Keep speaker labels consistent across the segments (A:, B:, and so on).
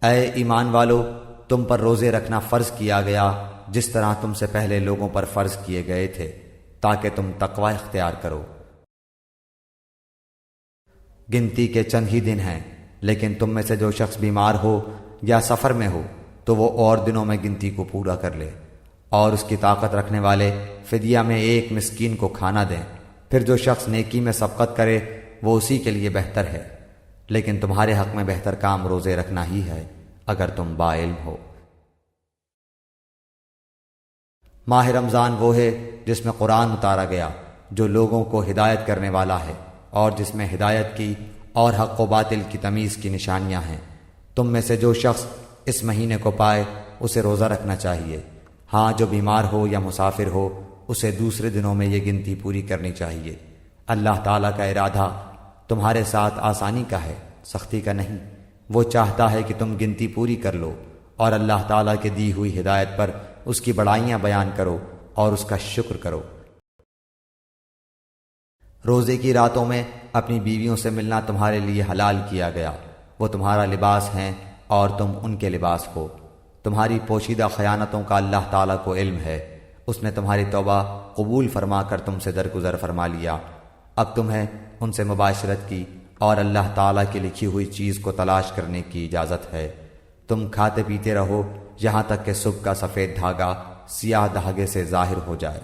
A: اے ایمان والو، تم پر روزے رکھنا فرض کیا گیا جس طرح تم سے پہلے لوگوں پر فرض کیے گئے تھے، تاکہ تم تقوی اختیار کرو۔ گنتی کے چند ہی دن ہیں، لیکن تم میں سے جو شخص بیمار ہو یا سفر میں ہو تو وہ اور دنوں میں گنتی کو پورا کر لے، اور اس کی طاقت رکھنے والے فدیہ میں ایک مسکین کو کھانا دیں۔ پھر جو شخص نیکی میں سبقت کرے وہ اسی کے لیے بہتر ہے، لیکن تمہارے حق میں بہتر کام روزے رکھنا ہی ہے اگر تم با علم ہو۔ ماہ رمضان وہ ہے جس میں قرآن اتارا گیا، جو لوگوں کو ہدایت کرنے والا ہے، اور جس میں ہدایت کی اور حق و باطل کی تمیز کی نشانیاں ہیں۔ تم میں سے جو شخص اس مہینے کو پائے اسے روزہ رکھنا چاہیے۔ ہاں، جو بیمار ہو یا مسافر ہو اسے دوسرے دنوں میں یہ گنتی پوری کرنی چاہیے۔ اللہ تعالیٰ کا ارادہ تمہارے ساتھ آسانی کا ہے، سختی کا نہیں۔ وہ چاہتا ہے کہ تم گنتی پوری کر لو، اور اللہ تعالیٰ کے دی ہوئی ہدایت پر اس کی بڑائیاں بیان کرو اور اس کا شکر کرو۔ روزے کی راتوں میں اپنی بیویوں سے ملنا تمہارے لیے حلال کیا گیا، وہ تمہارا لباس ہیں اور تم ان کے لباس ہو۔ تمہاری پوشیدہ خیانتوں کا اللہ تعالیٰ کو علم ہے، اس نے تمہاری توبہ قبول فرما کر تم سے درگزر فرما لیا۔ اب تمہیں ان سے مباشرت کی اور اللہ تعالیٰ کی لکھی ہوئی چیز کو تلاش کرنے کی اجازت ہے۔ تم کھاتے پیتے رہو یہاں تک کہ صبح کا سفید دھاگا سیاہ دھاگے سے ظاہر ہو جائے،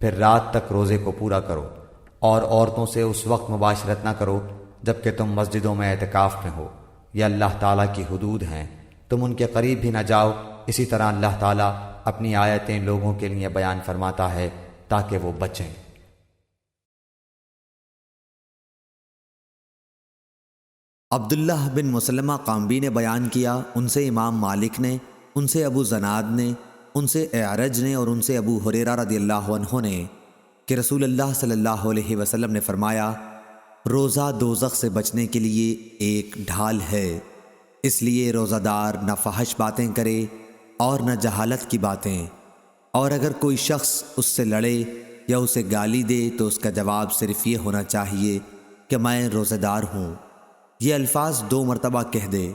A: پھر رات تک روزے کو پورا کرو، اور عورتوں سے اس وقت مباشرت نہ کرو جبکہ تم مسجدوں میں اعتکاف میں ہو۔ یہ اللہ تعالیٰ کی حدود ہیں، تم ان کے قریب بھی نہ جاؤ۔ اسی طرح اللہ تعالیٰ اپنی آیتیں لوگوں کے لیے بیان فرماتا ہے تاکہ وہ بچیں۔
B: عبداللہ بن مسلمہ قامبی نے بیان کیا، ان سے امام مالک نے، ان سے ابو زناد نے، ان سے اعرج نے اور ان سے ابو ہریرہ رضی اللہ عنہ نے کہ رسول اللہ صلی اللہ علیہ وسلم نے فرمایا، روزہ دوزخ سے بچنے کے لیے ایک ڈھال ہے، اس لیے روزہ دار نہ فحش باتیں کرے اور نہ جہالت کی باتیں، اور اگر کوئی شخص اس سے لڑے یا اسے گالی دے تو اس کا جواب صرف یہ ہونا چاہیے کہ میں روزہ دار ہوں۔ یہ الفاظ 2 مرتبہ کہہ دے۔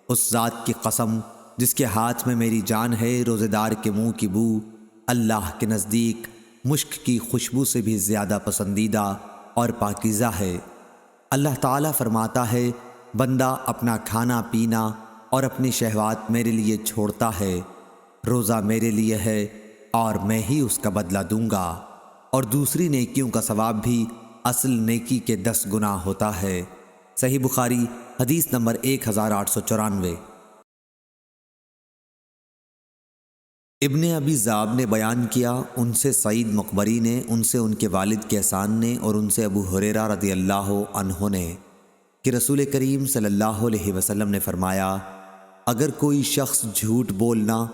B: اس ذات کی قسم جس کے ہاتھ میں میری جان ہے، روزہ دار کے منہ کی بو اللہ کے نزدیک مشک کی خوشبو سے بھی زیادہ پسندیدہ اور پاکیزہ ہے۔ اللہ تعالیٰ فرماتا ہے، بندہ اپنا کھانا پینا اور اپنی شہوات میرے لیے چھوڑتا ہے، روزہ میرے لیے ہے اور میں ہی اس کا بدلہ دوں گا، اور دوسری نیکیوں کا ثواب بھی اصل نیکی کے 10 گنا ہوتا ہے۔ صحیح بخاری حدیث نمبر 1894۔ ابن ابی ذئب نے بیان کیا، ان سے سعید مقبری نے، ان سے ان کے والد کیسان نے اور ان سے ابو ہریرہ رضی اللہ عنہ نے کہ رسول کریم صلی اللہ علیہ وسلم نے فرمایا، اگر کوئی شخص جھوٹ بولنا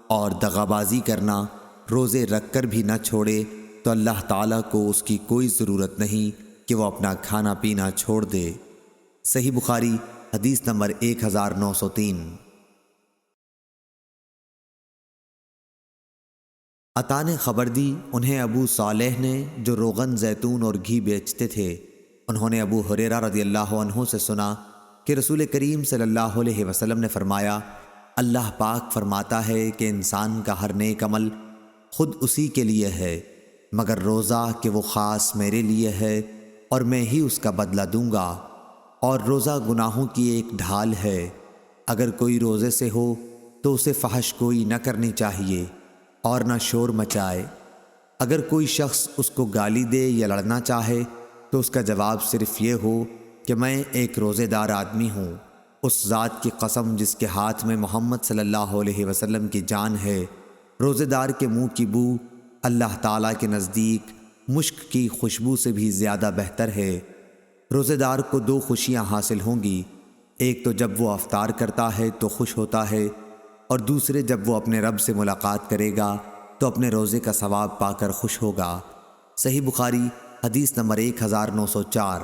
B: اور دغابازی کرنا روزے رکھ کر بھی نہ چھوڑے تو اللہ تعالیٰ کو اس کی کوئی ضرورت نہیں کہ وہ اپنا کھانا پینا چھوڑ دے۔ صحیح بخاری حدیث نمبر 1903۔ عطا نے خبر دی، انہیں ابو صالح نے جو روغن زیتون اور گھی بیچتے تھے، انہوں نے ابو ہریرہ رضی اللہ عنہ سے سنا کہ رسول کریم صلی اللہ علیہ وسلم نے فرمایا، اللہ پاک فرماتا ہے کہ انسان کا ہر نیک عمل خود اسی کے لیے ہے مگر روزہ کہ وہ خاص میرے لیے ہے اور میں ہی اس کا بدلہ دوں گا، اور روزہ گناہوں کی ایک ڈھال ہے، اگر کوئی روزے سے ہو تو اسے فحش گوئی نہ کرنی چاہیے اور نہ شور مچائے۔ اگر کوئی شخص اس کو گالی دے یا لڑنا چاہے تو اس کا جواب صرف یہ ہو کہ میں ایک روزے دار آدمی ہوں۔ اس ذات کی قسم جس کے ہاتھ میں محمد صلی اللہ علیہ وسلم کی جان ہے، روزے دار کے منہ کی بو اللہ تعالیٰ کے نزدیک مشک کی خوشبو سے بھی زیادہ بہتر ہے۔ روزے دار کو 2 خوشیاں حاصل ہوں گی، ایک تو جب وہ افطار کرتا ہے تو خوش ہوتا ہے، اور دوسرے جب وہ اپنے رب سے ملاقات کرے گا تو اپنے روزے کا ثواب پا کر خوش ہوگا۔ صحیح بخاری حدیث نمبر 1904۔